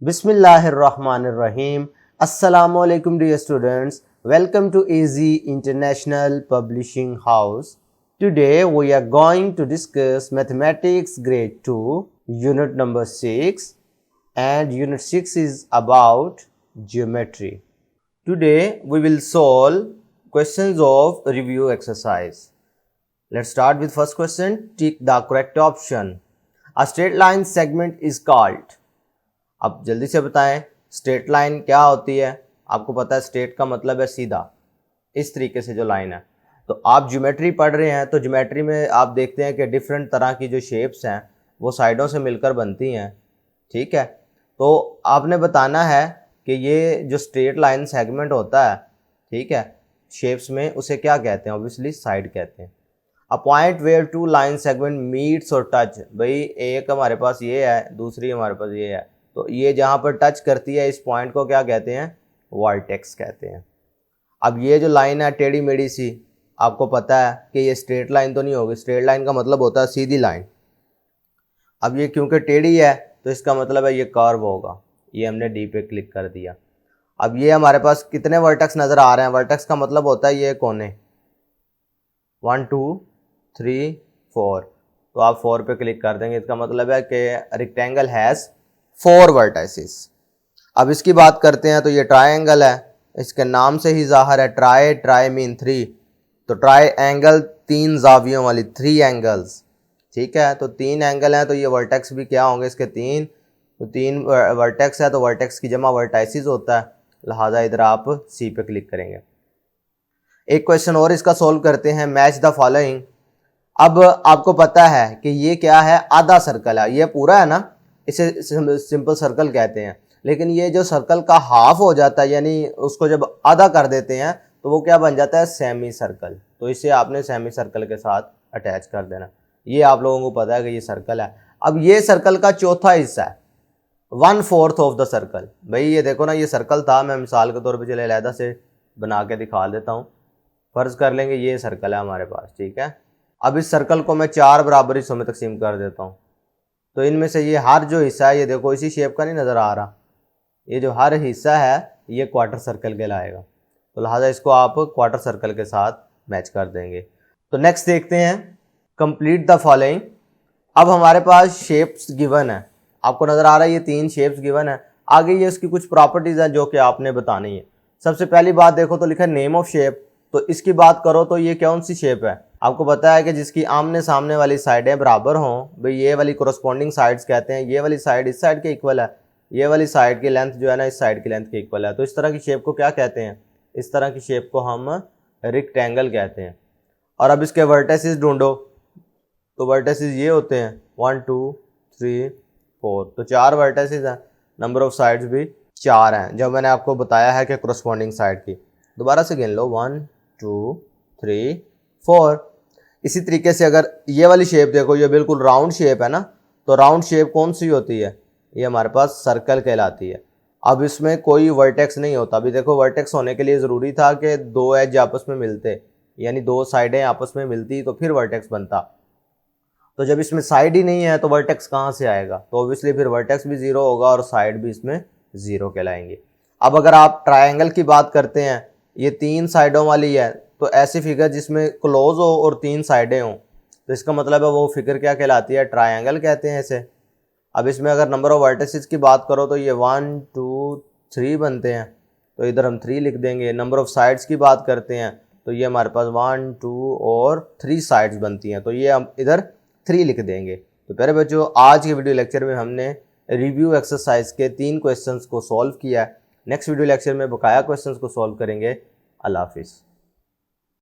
Bismillahirrahmanirrahim. Assalamualaikum dear students. Welcome to AZ International Publishing House. Today we are going to discuss Mathematics Grade 2, Unit number 6, and Unit 6 is about Geometry. Today we will solve questions of review exercise. Let's start with first question. Tick the correct option. A straight line segment is called. अब जल्दी से बताएं straight line क्या होती है। आपको पता है स्ट्रेट का मतलब है सीधा, इस तरीके से जो लाइन है। तो आप ज्योमेट्री पढ़ रहे हैं तो ज्योमेट्री में आप देखते हैं कि डिफरेंट तरह की जो शेप्स हैं वो साइडों से मिलकर बनती हैं, ठीक है। तो आपने बताना है कि ये जो स्ट्रेट लाइन सेगमेंट होता है, ठीक है, शेप्स में, उसे क्या कहते हैं? ऑब्वियसली साइड कहते हैं। A point where two line segment meets और टच, भाई एक हमारे पास ये है, दूसरी हमारे पास ये है, तो ये जहाँ पर टच करती है इस पॉइंट को क्या कहते हैं? वर्टेक्स कहते हैं। अब ये जो लाइन है टेढ़ी मेढ़ी सी, आपको पता है कि ये स्ट्रेट लाइन तो नहीं होगी। स्ट्रेट लाइन का मतलब होता है सीधी लाइन। अब ये क्योंकि टेढ़ी है तो इसका मतलब है ये कर्व होगा। ये हमने डी पे क्लिक कर दिया। अब ये हमारे पास कितने वर्टेक्स नज़र आ रहे हैं? वर्टेक्स का मतलब होता है ये कोने, 1 2 3 4। तो आप 4 पे क्लिक कर देंगे। इसका मतलब है कि रेक्टेंगल हैज़ 4 वर्टाइसिस। अब इसकी बात करते हैं तो ये ट्रायंगल है, इसके नाम से ही जाहिर है ट्राई मीन 3। तो ट्राई एंगल 3 जावियों वाली, 3 एंगल्स, ठीक है। तो 3 एंगल हैं तो ये वर्टेक्स भी क्या होंगे इसके? 3। तो 3 वर्टेक्स है तो वर्टेक्स की जमा वर्टाइसिस होता है, लिहाजा इधर आप सी पे क्लिक करेंगे। एक क्वेश्चन और इसका सोल्व करते हैं। Match the following. अब आपको पता है कि ये क्या है? आधा सर्कल है। ये पूरा है ना, इसे सिंपल सर्कल कहते हैं। लेकिन ये जो सर्कल का हाफ हो जाता है, यानी उसको जब आधा कर देते हैं तो वो क्या बन जाता है? Semi circle. तो इसे आपने सेमी सर्कल के साथ अटैच कर देना। ये आप लोगों को पता है कि ये सर्कल है। अब ये सर्कल का चौथा हिस्सा है, 1/4 ऑफ द सर्कल। भाई ये देखो ना, ये सर्कल था, मैं मिसाल के तौर पर चले अलहदा से बना के दिखा देता हूँ। फर्ज कर लेंगे ये सर्कल है हमारे पास, ठीक है। अब इस सर्कल को मैं 4 बराबर हिस्सों में तकसीम कर देता हूँ। तो इनमें से ये हर जो हिस्सा है, ये देखो इसी शेप का नहीं नज़र आ रहा, ये जो हर हिस्सा है ये क्वार्टर सर्कल कहलाएगा। तो लिहाजा इसको आप क्वार्टर सर्कल के साथ मैच कर देंगे। तो नेक्स्ट देखते हैं, कंप्लीट द फॉलोइंग। अब हमारे पास शेप्स गिवन है, आपको नज़र आ रहा है ये 3 शेप्स गिवन है। आगे ये उसकी कुछ प्रॉपर्टीज़ हैं जो कि आपने बतानी है। सबसे पहली बात देखो तो लिखा है नेम ऑफ शेप। तो इसकी बात करो तो ये कौन सी शेप है? आपको पता है कि जिसकी आमने सामने वाली साइडें बराबर हों, भाई ये वाली कोरस्पॉन्डिंग साइड्स कहते हैं। ये वाली साइड इस साइड के इक्वल है, ये वाली साइड की लेंथ जो है ना इस साइड की लेंथ के इक्वल है। तो इस तरह की शेप को क्या कहते हैं? इस तरह की शेप को हम रेक्टेंगल कहते हैं। और अब इसके वर्टेसिस ढूंढो। तो वर्टेसिस ये होते हैं 1 2 3 4। तो 4 वर्टेसिस हैं, नंबर ऑफ साइड्स भी 4 हैं, जब मैंने आपको बताया है कि कोरस्पॉन्डिंग साइड की। दोबारा से गिन लो, 1 2 3 4। इसी तरीके से अगर ये वाली शेप देखो, ये बिल्कुल राउंड शेप है ना, तो राउंड शेप कौन सी होती है? ये हमारे पास सर्कल कहलाती है। अब इसमें कोई वर्टेक्स नहीं होता। अभी देखो वर्टेक्स होने के लिए ज़रूरी था कि 2 एज आपस में मिलते, यानी 2 साइडें आपस में मिलती तो फिर वर्टेक्स बनता। तो जब इसमें साइड ही नहीं है तो वर्टेक्स कहाँ से आएगा? तो ऑब्वियसली फिर वर्टेक्स भी 0 होगा और साइड भी इसमें 0 कहलाएंगे। अब अगर आप ट्रायंगल की बात करते हैं, ये 3 साइडों वाली है, तो ऐसी फिगर जिसमें क्लोज हो और 3 साइडें हों, तो इसका मतलब है वो फिगर क्या कहलाती है? ट्रायंगल कहते हैं इसे। अब इसमें अगर नंबर ऑफ वर्टिसेस की बात करो तो ये 1 2 3 बनते हैं, तो इधर हम 3 लिख देंगे। नंबर ऑफ साइड्स की बात करते हैं तो ये हमारे पास 1 2 और 3 साइड्स बनती हैं, तो ये हम इधर 3 लिख देंगे। तो प्यारे बच्चों, आज के वीडियो लेक्चर में हमने रिव्यू एक्सरसाइज के 3 क्वेश्चंस को सॉल्व किया है। नेक्स्ट वीडियो लेक्चर में बकाया क्वेश्चंस को सॉल्व करेंगे। अल्लाह हाफिज़।